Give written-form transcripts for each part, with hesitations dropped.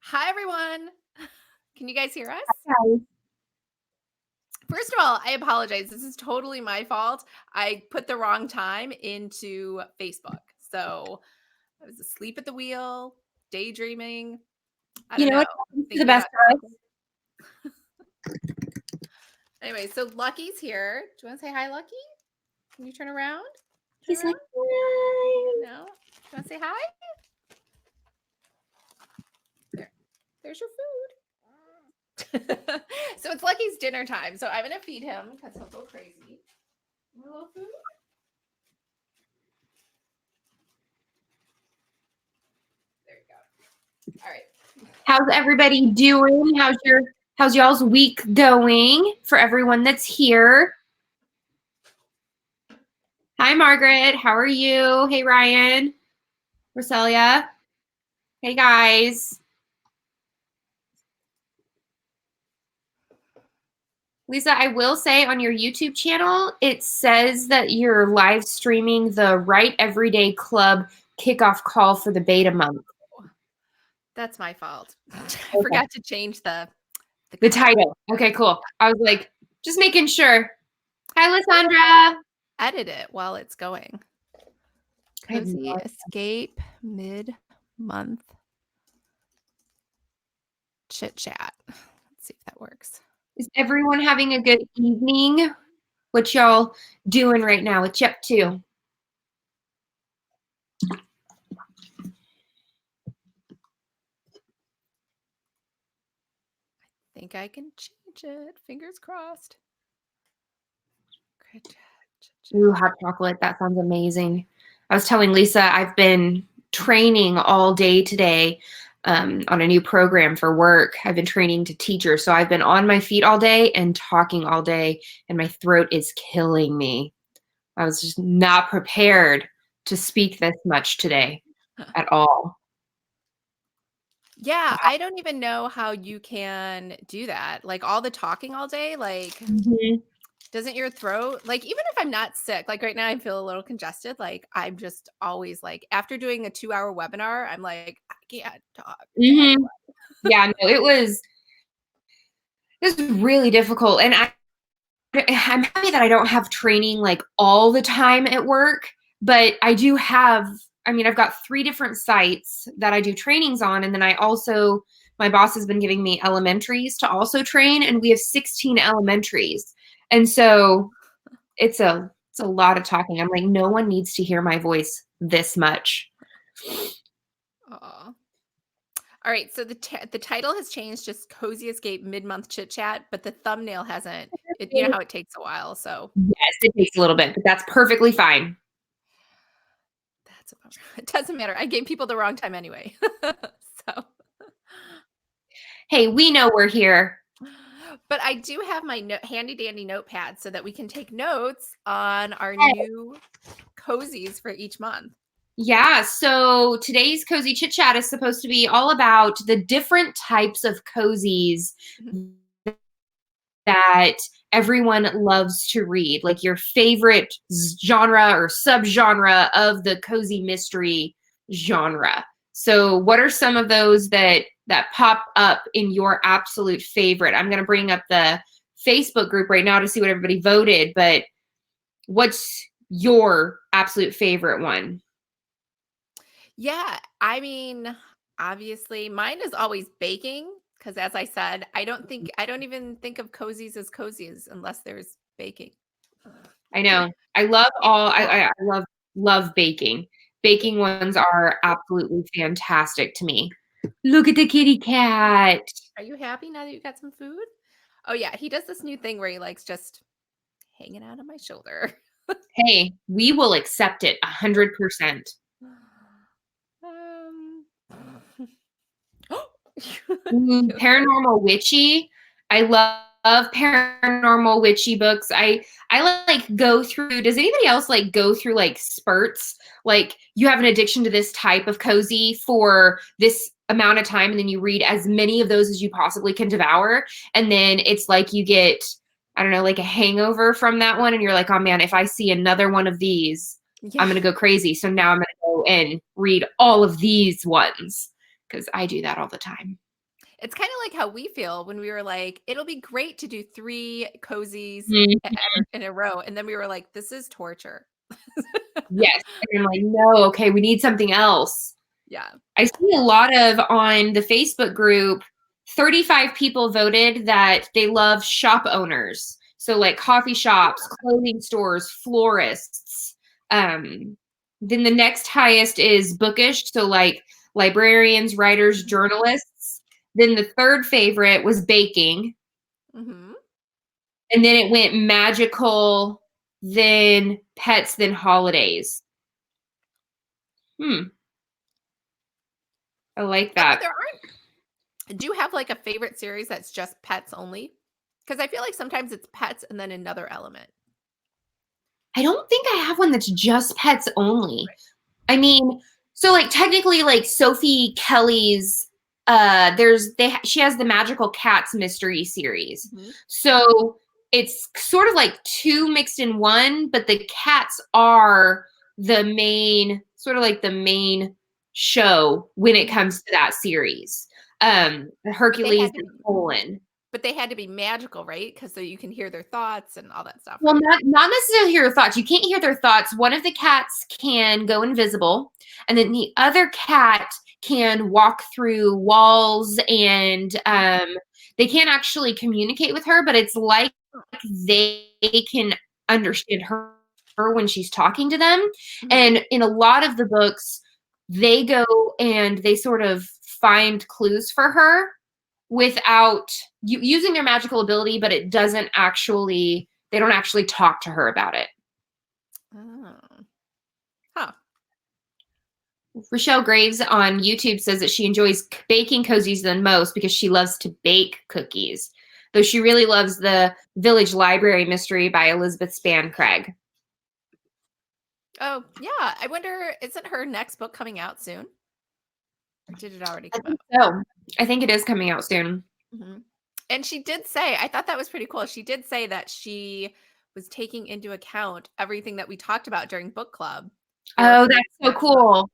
Hi, everyone. Can you guys hear us? Hi. First of all, I apologize. This is totally my fault. I put the wrong time into Facebook. So I was asleep at the wheel, daydreaming. I You don't know know, what happens to the thinking best about of us? Anyway, so Lucky's here. Do you want to say hi, Lucky? Can you turn around? He's like, "Hi." No? Do you want to say hi? There's your food. So it's Lucky's dinner time. So I'm going to feed him because he'll go crazy. A little food? There you go. All right. How's everybody doing? How's y'all's week going for everyone that's here? Hi, Margaret. How are you? Hey, Ryan. Roselia. Hey, guys. Lisa, I will say on your YouTube channel, it says that you're live streaming the Write Everyday Club kickoff call for the beta month. That's my fault. I forgot to change the title. Okay, cool. I was like, just making sure. Hi, Lysandra. Edit it while it's going. Cozy escape mid-month chit chat. Let's see if that works. Is everyone having a good evening? What y'all doing right now with Chip 2? I think I can change it. Fingers crossed. Ooh, hot chocolate. That sounds amazing. I was telling Lisa I've been training all day today on a new program for work. I've been training to teachers. So I've been on my feet all day and talking all day, and my throat is killing me. I was just not prepared to speak this much today at all. Yeah, I don't even know how you can do that. Like all the talking all day, like doesn't your throat, like even if I'm not sick, like right now I feel a little congested, like I'm just always like after doing a 2-hour webinar, I'm like, I can't talk. Yeah, no, it was really difficult. And I'm happy that I don't have training like all the time at work, but I do have, I've got 3 different sites that I do trainings on. And then my boss has been giving me elementaries to also train, and we have 16 elementaries. And so it's a lot of talking. I'm like, no one needs to hear my voice this much. Aw. All right, so the title has changed, just Cozy Escape Mid-Month Chit Chat, but the thumbnail hasn't. You know how it takes a while, so. Yes, it takes a little bit, but that's perfectly fine. That's a bummer. It doesn't matter. I gave people the wrong time anyway. So. Hey, we know we're here. But I do have my handy dandy notepad so that we can take notes on our new cozies for each month. Yeah, so today's Cozy Chit Chat is supposed to be all about the different types of cozies that everyone loves to read, like your favorite genre or subgenre of the cozy mystery genre. So what are some of those that pop up in your absolute favorite? I'm going to bring up the Facebook group right now to see what everybody voted, but what's your absolute favorite one? Yeah, obviously mine is always baking because as I said, I don't even think of cozies as cozies unless there's baking. I know. I love I love baking. Baking ones are absolutely fantastic to me. Look at the kitty cat. Are you happy now that you got some food? Oh yeah, he does this new thing where he likes just hanging out on my shoulder. Hey, we will accept it 100%. Paranormal witchy. I love paranormal witchy books. I like go through. Does anybody else like go through like spurts? Like you have an addiction to this type of cozy for this amount of time, and then you read as many of those as you possibly can devour, and then it's like you get, I don't know, like a hangover from that one, and you're like, oh man, if I see another one of these, I'm gonna go crazy. So now I'm gonna go and read all of these ones because I do that all the time. It's kinda like how we feel when we were like, "It'll be great to do 3 cozies Mhm. in a row," and then we were like, "This is torture." Yes, and I'm like, "No, okay, we need something else." Yeah. I see a lot of on the Facebook group, 35 people voted that they love shop owners. So like coffee shops, clothing stores, florists. Um, then the next highest is bookish, so like librarians, writers, Mhm. journalists. Then the third favorite was baking. Mhm. And then it went magical, then pets, then holidays. Hmm, I like I mean, that. there aren't do you have, like, a favorite series that's just pets only? Because I feel like sometimes it's pets and then another element. I don't think I have one that's just pets only. I mean, so like technically like Sophie Kelly's she has the Magical Cats mystery series. Mhm. So it's sort of like two mixed in one, but the cats are the main sort of like the main show when it Mhm. comes to that series. But they Hercules had to and be Poland. but they had to be magical, right? Because so you can hear their thoughts and all that stuff, Well, right? not necessarily hear their thoughts. You can't hear their thoughts. One of the cats can go invisible, and then the other cat can walk through walls, and they can't actually communicate with her, but it's like they can understand her when she's talking to them. Mhm. And in a lot of the books, they go and they sort of find clues for her without using their magical ability, but it doesn't actually they don't actually talk to her about it. Oh. Huh. Rochelle Graves on YouTube says that she enjoys baking cozies the most because she loves to bake cookies, though she really loves the Village Library Mystery by Elizabeth Spann Craig. Oh, yeah, I wonder, isn't her next book coming out soon? Or did it already I come think out? so. I think it is coming out soon. Mhm. And she did say I thought that was pretty cool. She did say that she was taking into account everything that we talked about during book club for Oh, her that's so next book. cool.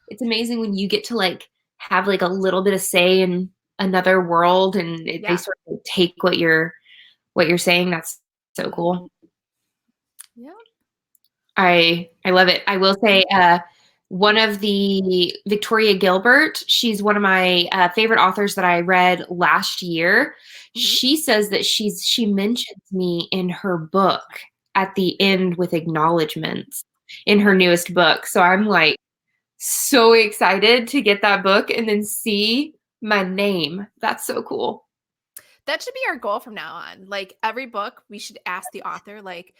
It's amazing when you get to like have like a little bit of say in another world and they Yeah. sort of take what you're saying. That's so Mhm. cool. Yeah. I love it. I will Mhm. say, one of the Victoria Gilbert, she's one of my favorite authors that I read last year. Mhm. She says that she mentions me in her book at the end with acknowledgments in her newest book. So I'm like so excited to get that book and then see my name. That's so cool. That should be our goal from now on. Like, every book, we should ask the author, like,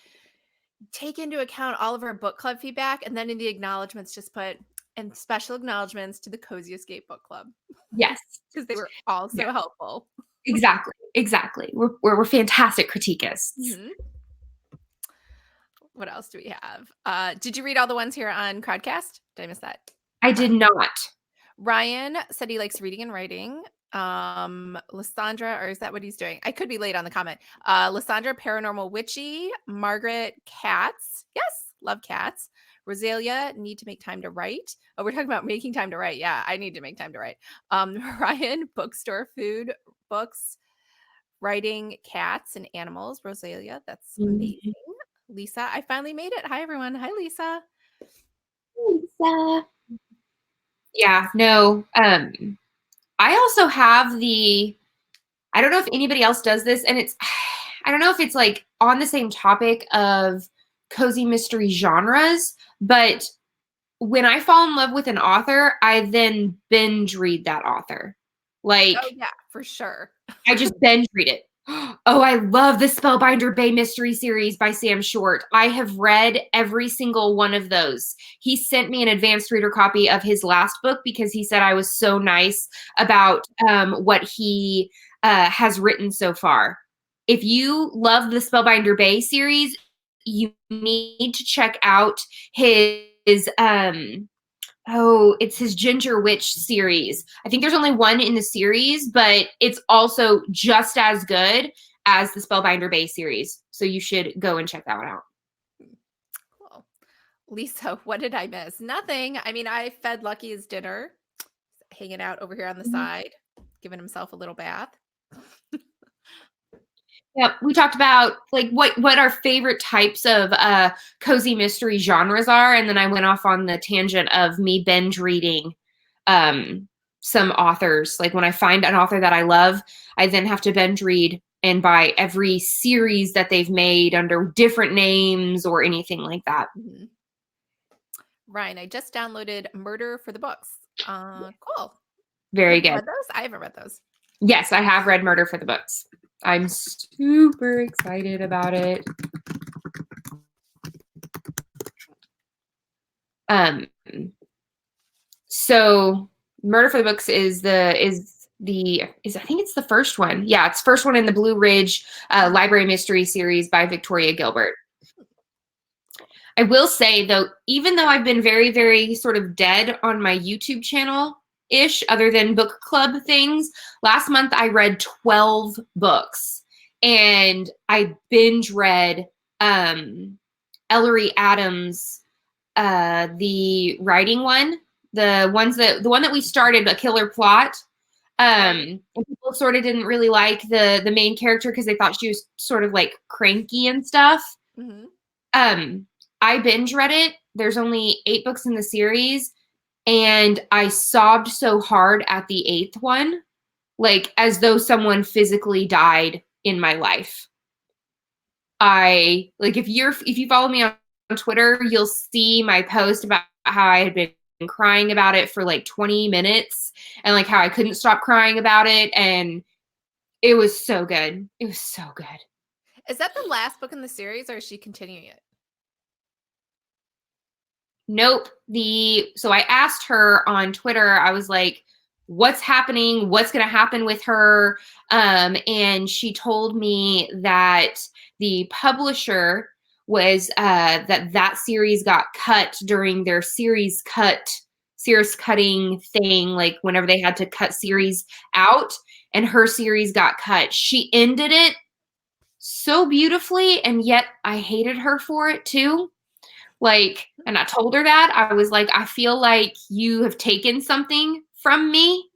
take into account all of our book club feedback, and then in the acknowledgments, just put, "And special acknowledgments to the Cozy Escape Book Club," Yes. because they were all Yeah. so helpful. Exactly. Exactly. We're fantastic critiquists. Mhm. What else do we have? Did you read all the ones here on Crowdcast? Did I miss that? I did not. Ryan said he likes reading and writing. Lysandra, or is that what he's doing? I could be late on the comment. Lysandra, Paranormal Witchy. Margaret, Cats. Yes, love cats. Rosalia, need to make time to write. Oh, we're talking about making time to write. Yeah, I need to make time to write. Ryan, bookstore food, books, writing, cats, and animals. Rosalia, that's amazing. Mhm. Lisa, I finally made it. Hi, everyone. Hi, Lisa. Lisa. Yeah, no. I also have I don't know if anybody else does this, and it's I don't know if it's like on the same topic of cozy mystery genres, but when I fall in love with an author, I then binge read that author. Like Oh, yeah, for sure. I just binge read it. Oh, I love the Spellbinder Bay mystery series by Sam Short. I have read every single one of those. He sent me an advanced reader copy of his last book because he said I was so nice about what he has written so far. If you love the Spellbinder Bay series, you need to check out his oh, it's his Ginger Witch series. I think there's only one in the series, but it's also just as good as the Spellbinder Bay series. So you should go and check that one out. Cool. Lisa, what did I miss? Nothing. I mean, I fed Lucky his dinner, hanging out over here on the Mhm. side. giving himself a little bath. Yep, we talked about like what our favorite types of cozy mystery genres are, and then I went off on the tangent of me binge reading some authors. Like when I find an author that I love, I then have to binge read and buy every series that they've made under different names or anything like that. Mm-hmm. Ryan, I just downloaded Murder for the Books. Cool. Have Very you good. read those? I haven't read those. Yes, I have read Murder for the Books. I'm super excited about it. So Murder for the Books is I think it's the first one. Yeah, it's first one in the Blue Ridge Library Mystery series by Victoria Gilbert. I will say though, even though I've been very, very sort of dead on my YouTube channel ish, other than book club things, last month I read 12 books and I binge read Ellery Adams, the writing one, the one that we started, A Killer Plot. And people sort of didn't really like the main character because they thought she was sort of like cranky and stuff. Mm-hmm. I binge read it. There's only 8 books in the series, and I sobbed so hard at the 8th one, like as though someone physically died in my life. I like if you follow me on Twitter, you'll see my post about how I had been crying about it for like 20 minutes and like how I couldn't stop crying about it, and it was so good. It was so good. Is that the last book in the series, or is she continuing it? Nope. So I asked her on Twitter, I was like, what's happening? What's going to happen with her? And she told me that the publisher was that series got cut during their series cutting thing, like whenever they had to cut series out, and her series got cut. She ended it so beautifully, and yet I hated her for it too. Like, and I told her that. I was like, I feel like you have taken something from me.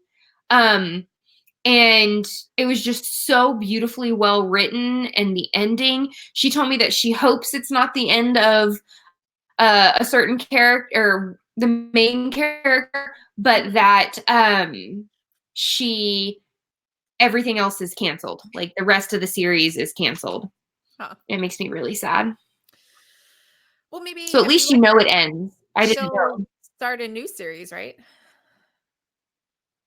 And it was just so beautifully well written. And the ending, she told me that she hopes it's not the end of a certain character, the main character, but that everything else is canceled. Like the rest of the series is canceled. Huh. It makes me really sad. Well, maybe So at least you know it ends. I didn't she'll know. start a new series, right?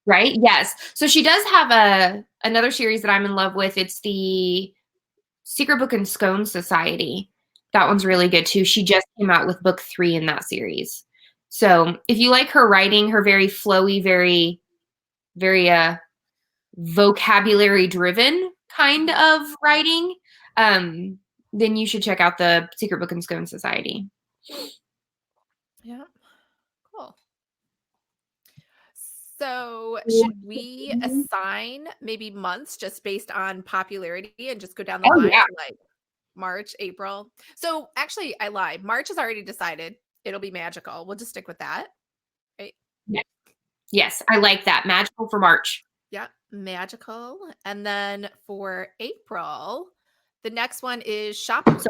Right? Yes. So she does have another series that I'm in love with. It's the Secret Book and Scone Society. That one's really good too. She just came out with book 3 in that series. So if you like her writing, her very flowy, very, very vocabulary driven kind of writing, then you should check out the Secret Book and Scone Society. Yeah. Cool. So should we assign maybe months just based on popularity and just go down the line Yeah. to like March, April? So actually, I lied. March is already decided. It'll be magical. We'll just stick with that. Right? Yeah. Yes, I like that. Magical for March. Yeah, magical. And then for April, the next one is shop owners.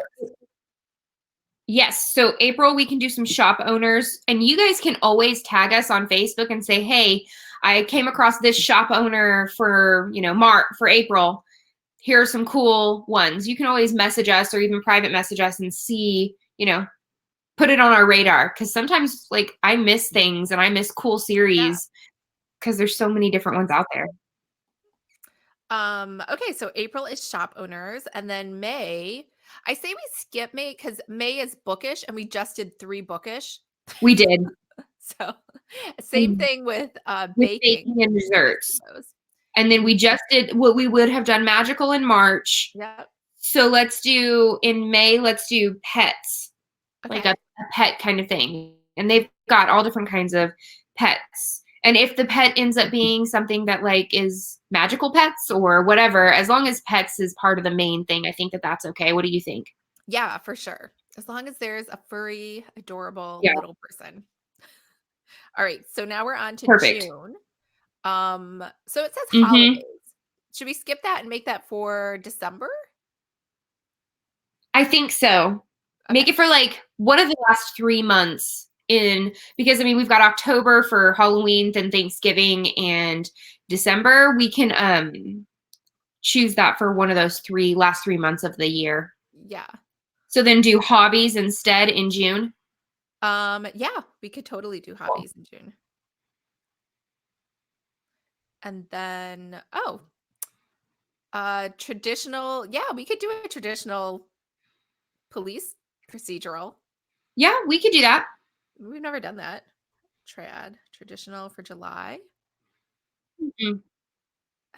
Yes. So April, we can do some shop owners, and you guys can always tag us on Facebook and say, hey, I came across this shop owner for, for April. Here are some cool ones. You can always message us or even private message us and see, put it on our radar. Cause sometimes like I miss things and I miss cool series because there's so many different ones out there. Okay, so April is shop owners, and then May, I say we skip May because May is bookish, and we just did 3 bookish. We did. So same thing with baking. And desserts. And then we just did what we would have done magical in March. Yep. So in May, let's do pets. Okay. Like a pet kind of thing. And they've got all different kinds of pets. And if the pet ends up being something that like is magical pets or whatever, as long as pets is part of the main thing, I think that's okay. What do you think? Yeah, for sure. As long as there's a furry, adorable little person. All right, so now we're on to Perfect. June. So it says Mhm. holidays. Should we skip that and make that for December? I think so. Make Okay. it for, like, one of the last 3 months because, I mean, we've got October for Halloween, then Thanksgiving, and December. We can, choose that for one of those last 3 months of the year. Yeah. So then do hobbies instead in June? Yeah, we could totally do Cool. hobbies in June. And then, traditional, yeah, we could do a traditional police procedural. Yeah, we could do that. We've never done that. Traditional for July. Mhm.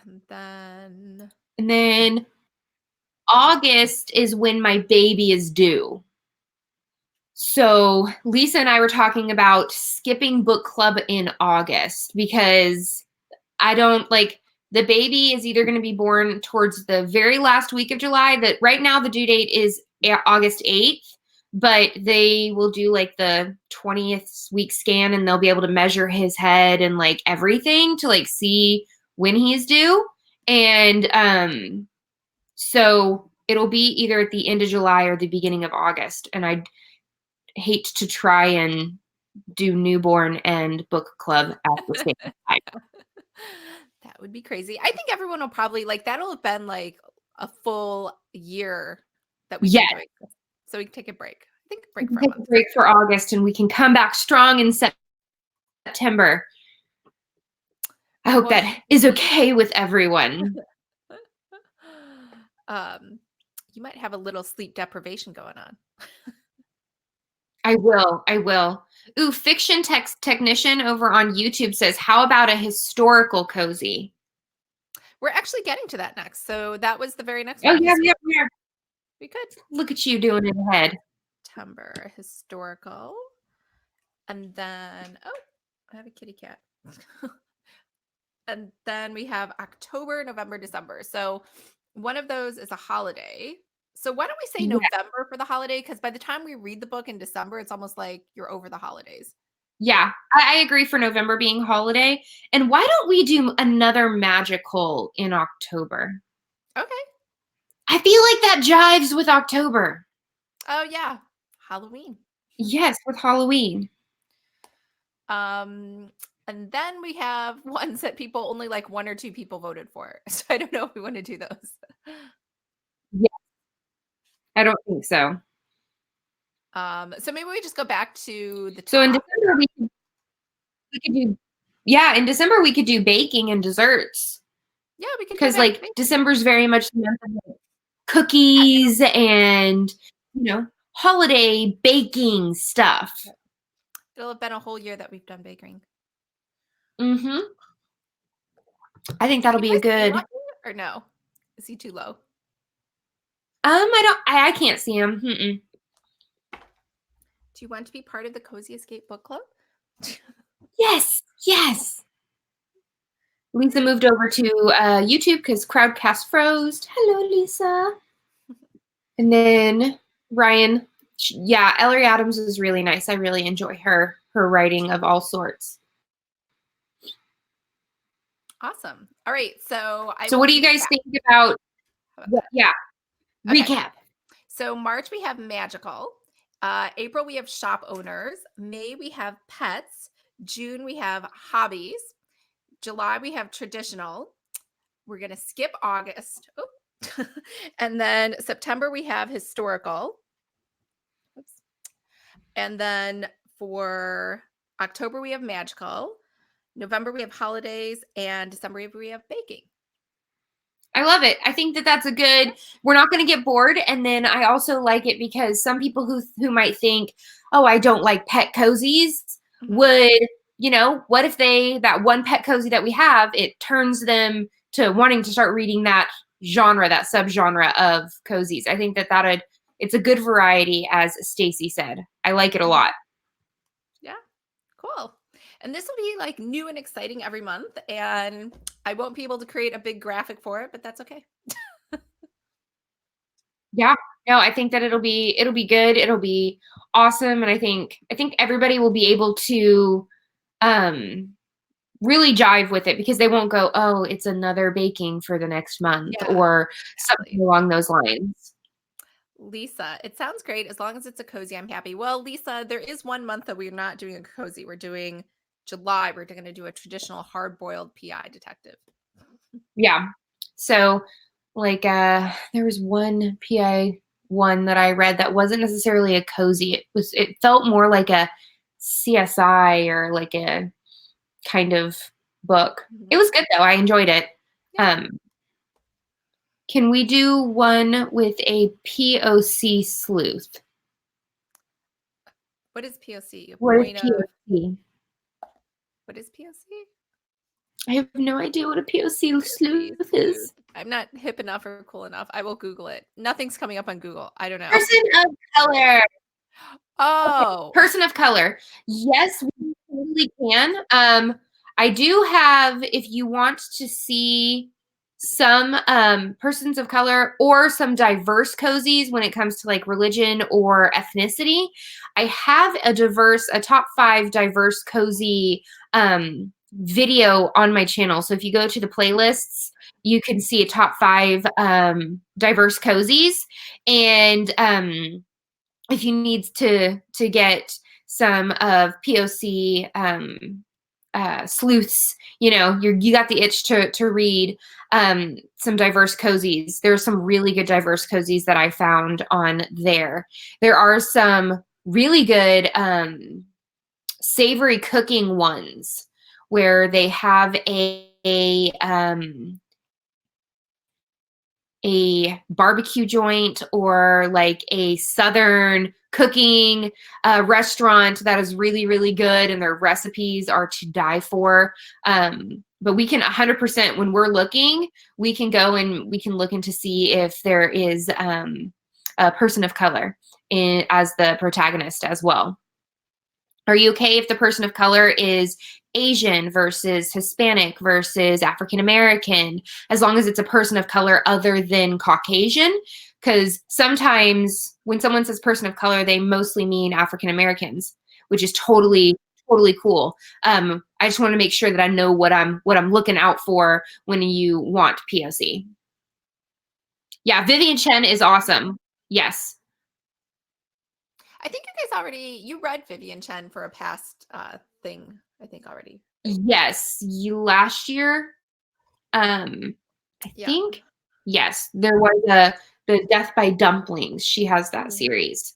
And then And then August is when my baby is due. So Lisa and I were talking about skipping book club in August because I don't like the baby is either going to be born towards the very last week of July. That right now the due date is August 8th, but they will do like the 20th week scan and they'll be able to measure his head and like everything to like see when he's due. And so it'll be either at the end of July or the beginning of August. And I hate to try and do newborn and book club at the same time. that would be crazy. I think everyone will probably like that'll have been like a full year that we've been Yes, doing this. So we can take a break. I think a we break can for a take a month. break for August and we can come back strong in September. I hope Well, that is okay with everyone. um, you might have a little sleep deprivation going on. I will. I will. Ooh, fiction text technician over on YouTube says, "How about a historical cozy?" We're actually getting to that next. So that was the very next Oh one. yeah, yeah, yeah. We could Look at you doing it ahead. September historical. And then, oh, I have a kitty cat. And then we have October, November, December. So one of those is a holiday. So why don't we say Yeah, November for the holiday? Because by the time we read the book in December, it's almost like you're over the holidays. yeah. I agree for November being holiday. And why don't we do another magical in October? Okay. I feel like that jives with October. Oh yeah. Halloween. Yes, with Halloween. Um, and then we have ones that people only like one or two people voted for. So I don't know if we want to do those. Yeah, I don't think so. So maybe we just go back to the So in top. December we could do yeah, in December we could do baking and desserts Yeah, we could go because back to like baking. December's very much the month of like, Yeah, cookies and holiday baking stuff. it'll have been a whole year that we've done baking. Mhm. I think Do that'll you be a guys see good. Lucky or no? Is he too low? I can't see him. Mm-mm. Do you want to be part of the Cozy Escape Book Club? Yes, yes. Lisa moved over to YouTube because Crowdcast froze. Hello, Lisa. And then Ryan, yeah, Ellery Adams is really nice. I really enjoy her writing of all sorts. Awesome. All right. So I So will what do you guys recap. think about How about that? yeah, Okay. recap. So March we have magical. April we have shop owners. May we have pets. June we have hobbies. July we have traditional. We're gonna skip August. Oh. And then September we have historical. Oops. And then for October we have magical. November we have holidays, and December we have baking. I love it. I think that that's a good. We're not going to get bored, and then I also like it because some people who might think, "Oh, I don't like pet cozies," Mhm. would what if that one pet cozy that we have it turns them to wanting to start reading that genre, that subgenre of cozies. I think that it's a good variety, as Stacy said. I like it a Mhm. lot. Yeah, cool. And this will be like new and exciting every month. And I won't be able to create a big graphic for it, but that's okay. Yeah. No, I think that it'll be good. It'll be awesome. And I think everybody will be able to um really jive with it because they won't go, "Oh, it's another baking for the next month," Yeah, or something exactly. along those lines. Lisa, it sounds great. As long as it's a cozy, I'm happy. Well, Lisa, there is 1 month that we're not doing a cozy. We're doing July. We're going to do a traditional hard-boiled PI detective. Yeah. So, like, there was one PI one that I read that wasn't necessarily a cozy. It felt more like a CSI or like a kind of book. It Mhm. was good though. I enjoyed it. Yeah. Um, can we do one with a POC sleuth? What is POC? A What is point of POC? what is POC? I have no idea what a POC POC sleuth sleuth. is. I'm not hip enough or cool enough. I will Google it. Nothing's coming up on Google. I don't know. Person of color. Okay, Oh, person of color. Yes, we totally can. I do have, if you want to see some persons of color or some diverse cozies when it comes to like religion or ethnicity, I have a top 5 diverse cozy video on my channel. So if you go to the playlists, you can see a top 5 diverse cozies. And if you need to get some of POC sleuths, you got the itch to read some diverse cozies. There's some really good diverse cozies that I found on there. There are some really good savory cooking ones where they have a barbecue joint or like a southern cooking restaurant that is really, really good and their recipes are to die for. But we can 100%, when we're looking, we can go and we can look into see if there is a person of color as the protagonist as well. Are you okay if the person of color is Asian versus Hispanic versus African American, as long as it's a person of color other than Caucasian? Because sometimes when someone says person of color, they mostly mean African Americans, which is totally, totally cool. I just want to make sure that I know what I'm looking out for when you want POC. Yeah, Vivian Chen is awesome. Yes. I think you guys you read Vivian Chen for a past thing, I think already, right? Yes. Last year, Um, I Yeah. think, yes, there was the Death by Dumplings. She has that Mhm. series.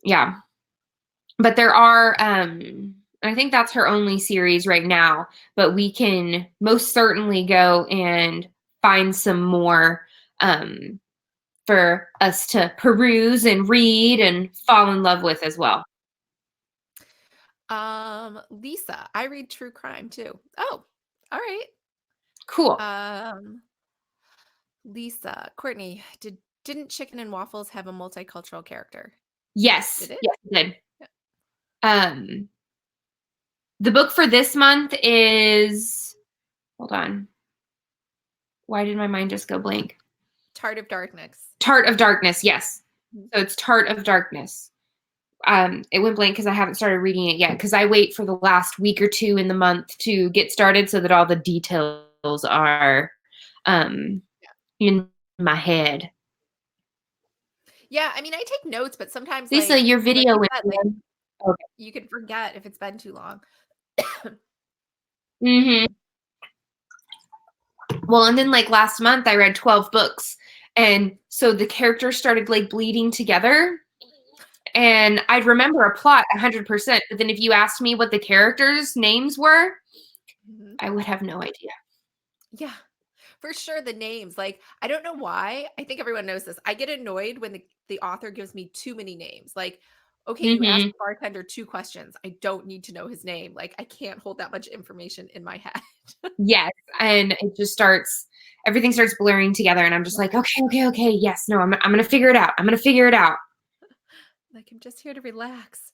Yeah. But there are, I think that's her only series right now, but we can most certainly go and find some more for us to peruse and read and fall in love with as well. Lisa, I read true crime too. Oh, all right. Cool. Um, Lisa, Courtney, didn't Chicken and Waffles have a multicultural character? Yes. Did it? Yes, it did. Yeah. Um, the book for this month is, hold on. Why did my mind just go blank? Tart of Darkness. Tart of Darkness, yes. Mhm. So it's Tart of Darkness. It went blank because I haven't started reading it yet because I wait for the last week or two in the month to get started so that all the details are um, in my head. Yeah, I mean, I take notes, but sometimes, Lisa, your like video you went said, like on. Okay. you can forget if it's been too long. Hmm. Well, and then like last month I read 12 books. And so the characters started like bleeding together. And I'd remember a plot 100%. But then if you asked me what the characters' names were, Mhm. I would have no idea. Yeah, for sure. The names, like, I don't know why. I think everyone knows this. I get annoyed when the author gives me too many names. Like, okay, you asked Hmm. the bartender 2 questions. I don't need to know his name. Like, I can't hold that much information in my head. Yes, and it just starts everything starts blurring together, and I'm just like, Yeah. "Okay, okay, okay, yes, no, I'm gonna figure it out. I'm gonna figure it out." Like, I'm just here to relax.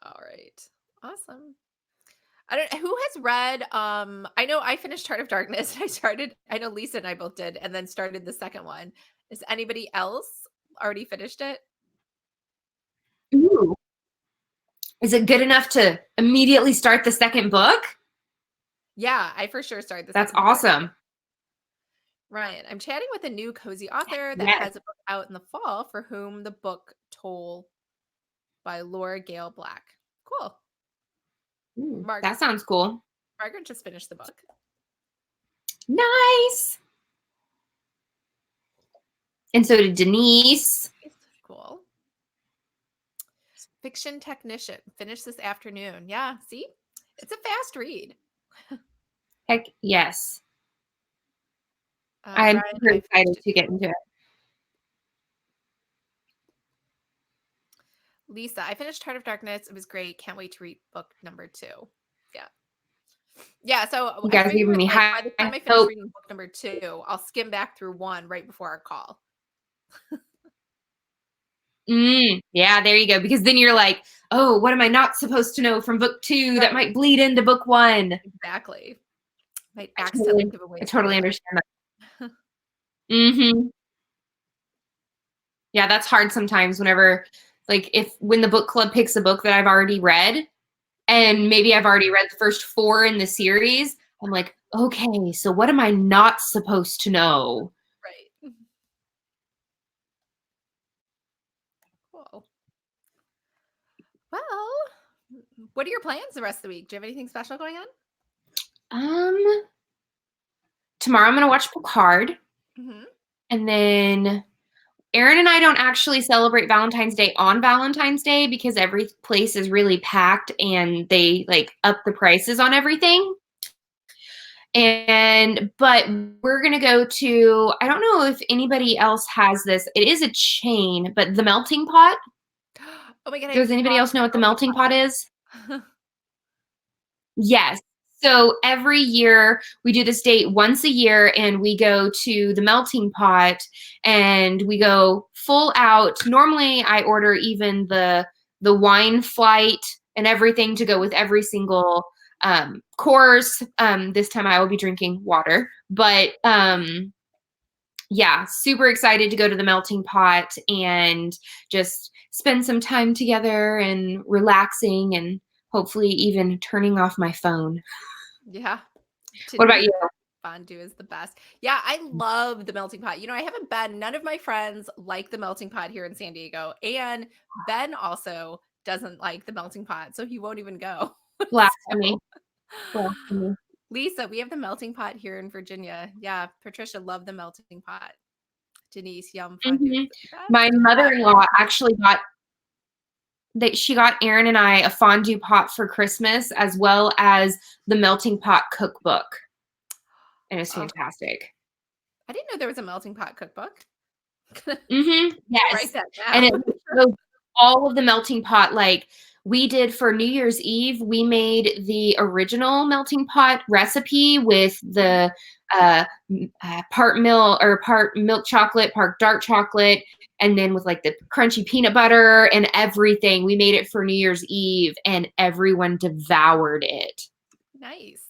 All right. Awesome. I don't who has read I know I finished Heart of Darkness. I know Lisa and I both did and then started the second one. Is anybody else already finished it? Ooh. Is it good enough to immediately start the second book? Yeah, I for sure started the That's second book. awesome. Right. I'm chatting with a new cozy author that Yes. has a book out in the fall for whom the book told by Laura Gale Black. Cool. That Margaret sounds cool. Margaret just finished the book. Nice. And so did Denise. Cool. Fiction Technician. Finished this afternoon. Yeah, see? It's a fast read. Heck yes. I'm Brian, super I excited finished it to get too. into it. Lisa, I finished Heart of Darkness. It was great. Can't wait to read book number 2. Yeah. Yeah, so You I guys are giving figured, me like, high by the time I finish hope. reading book number 2, I'll skim back through 1 right before our call. Yeah, there you go. Because then you're like, oh, what am I not supposed to know from book 2 that Right. might bleed into book 1? Exactly. Might I accidentally totally, give away I totally spoilers. understand that. Hmm. Yeah, that's hard sometimes whenever, like, when the book club picks a book that I've already read, and maybe I've already read the first 4 in the series, I'm like, okay, so what am I not supposed to know? Right. Cool. Well, what are your plans the rest of the week? Do you have anything special going on? Um, Tomorrow I'm gonna watch Picard, Mhm. and then Aaron and I don't actually celebrate Valentine's Day on Valentine's Day because every place is really packed and they like up the prices on everything. But we're gonna go to, I don't know if anybody else has this. It is a chain, but the Melting Pot. Oh my god, I Does anybody love else know what the melting Melting Pot is? pot. Yes. So every year we do this date once a year and we go to the Melting Pot and we go full out. Normally I order even the wine flight and everything to go with every single course. This time I will be drinking water, but yeah, super excited to go to the Melting Pot and just spend some time together and relaxing and hopefully even turning off my phone. Yeah. What about Denise you? fondue is the best. Yeah, I love the melting pot. I haven't been, none of my friends like the melting pot here in San Diego. And Ben also doesn't like the melting pot, so he won't even go. Blasphemy. So, Blasphemy. Lisa, we have the melting pot here in Virginia. Yeah, Patricia loved the melting pot. Denise, yum fondue is Hmm. the best. My mother-in-law actually she got Aaron and I a fondue pot for Christmas as well as the Melting Pot cookbook. And it's Oh, fantastic. I didn't know there was a melting pot cookbook. Write Yes. that And it down. shows all of the melting pot, like we did for New Year's Eve, we made the original melting pot recipe with the part milk chocolate, part dark chocolate, and then with like the crunchy peanut butter and everything. We made it for New Year's Eve and everyone devoured it. Nice.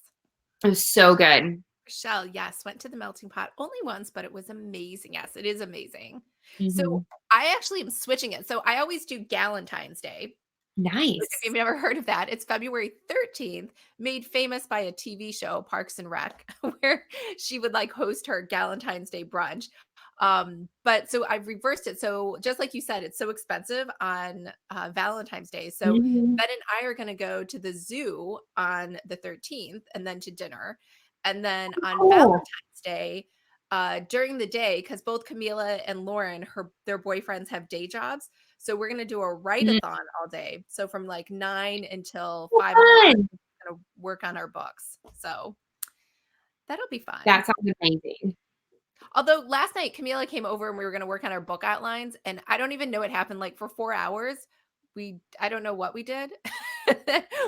It was so good. Michelle, yes, went to the melting pot only once, but it was amazing. Yes, it is amazing. So Hmm. I actually am switching it. So I always do Galentine's Day. Which, if you've Nice. never heard of that, it's February 13th, made famous by a TV show, Parks and Rec, where she would like host her Galentine's Day brunch. But so I've reversed it. So just like you said, it's so expensive on Valentine's Day. So Hmm. Ben and I are going to go to the zoo on the 13th and then to dinner. And then on Cool. Valentine's Day, during the day, because both Camila and Lauren, their boyfriends have day jobs. So we're gonna do a Mhm. write-a-thon all day. So from like 9 until So 5 o'clock, fun. we're gonna work on our books. So that'll be fun. That sounds amazing. Although last night Camila came over and we were gonna work on our book outlines, and I don't even know what happened. Like for 4 hours, I don't know what we did.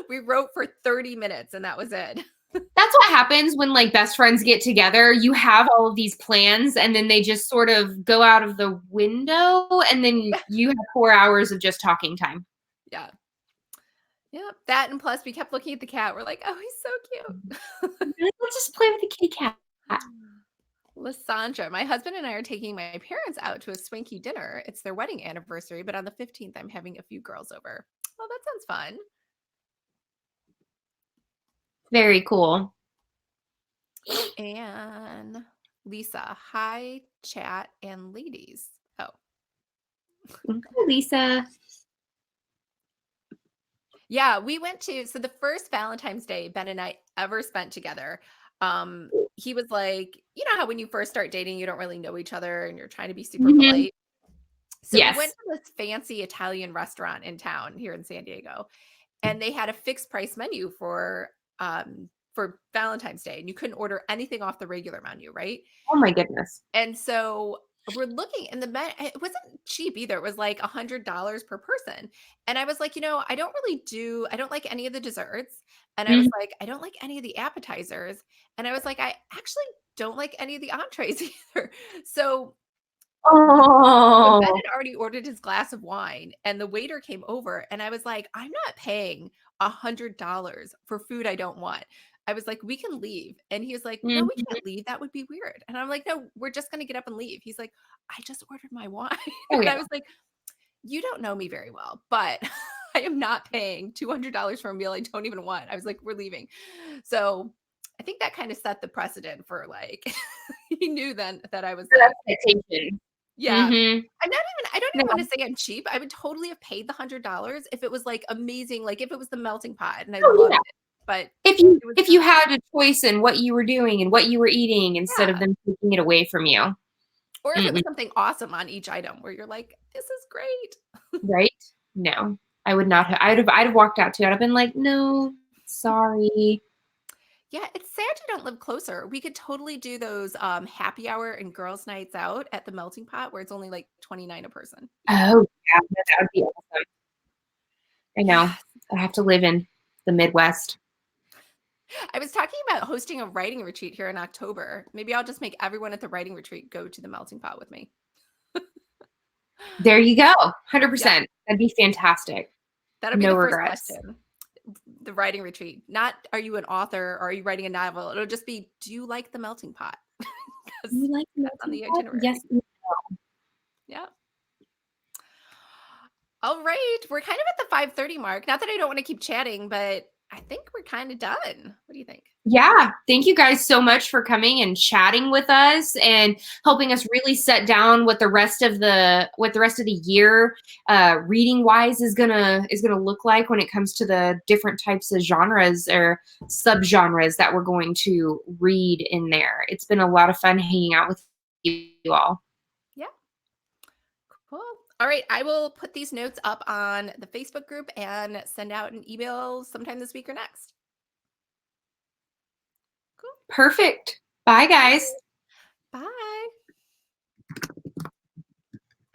We wrote for 30 minutes and that was it. That's what happens when like best friends get together. You have all of these plans and then they just sort of go out of the window and then you have 4 hours of just talking time. Yeah. Yeah. That and plus we kept looking at the cat. We're like, oh, he's so cute. Let's just play with the kitty cat. Lysandra, my husband and I are taking my parents out to a swanky dinner. It's their wedding anniversary, but on the 15th, I'm having a few girls over. Well, that sounds fun. Very cool. And Lisa, hi, chat and ladies. Oh, Okay, Lisa. yeah, we went to so the first Valentine's Day Ben and I ever spent together. He was like, you know how when you first start dating, you don't really know each other and you're trying to be super Mhm. polite. So we went Yes. to this fancy Italian restaurant in town here in San Diego, and they had a fixed price menu for Valentine's Day, and you couldn't order anything off the regular menu, right? Oh my goodness. And so we're looking and it wasn't cheap either. It was like $100 per person. And I was like, I don't like any of the desserts. And I was Mhm. like, I don't like any of the appetizers. And I was like, I actually don't like any of the entrees either. So Ben Oh. had already ordered his glass of wine and the waiter came over and I was like, I'm not paying $100 for food I don't want. I was like, we can leave. And he was like, no, we Mhm. can't leave. That would be weird. And I'm like, no, we're just going to get up and leave. He's like, I just ordered my wine. Oh And yeah. I was like, you don't know me very well, but I am not paying $200 for a meal I don't even want. I was like, we're leaving. So I think that kind of set the precedent for like, he knew then that I was Good like, expectation. yeah. Mhm. I don't even Yeah. wanna say I'm cheap. I would totally have paid the $100 if it was, like, amazing, like, if it was the melting pot and I Oh loved yeah. it, but it was If you not. had a choice in what you were doing and what you were eating instead of Yeah, them taking it away from you. or if it was Mm-mm. something awesome on each item where you're like, "This is great." Right? No. I would not have I'd have walked out too. I'd have been like, "No, sorry." Yeah, it's sad you don't live closer. We could totally do those, happy hour and girls' nights out at the melting pot where it's only, like, 29 a person. Oh, yeah, no, that would be awesome. I know. Yes. I have to live in the Midwest. I was talking about hosting a writing retreat here in October. Maybe I'll just make everyone at the writing retreat go to the melting pot with me. There you go, Yeah. 100%. That'd be fantastic. That'll be No the first regrets. question. The writing retreat. Not, "Are you an author or are you writing a novel?" It'll just be, "Do you like the melting pot?" Do 'Cause you like that's on melting the pot? Yes. itinerary. Yeah. All right. We're kind of at the 5:30 mark. Not that I don't wanna keep chatting, but I think we're kinda done. What do you think? Yeah, thank you guys so much for coming and chatting with us and helping us really set down what the rest of the year reading wise is gonna look like when it comes to the different types of genres or subgenres that we're going to read in there. It's been a lot of fun hanging out with you all. Yeah. Cool. All right. I will put these notes up on the Facebook group and send out an email sometime this week or next. Cool. Perfect. Bye, guys.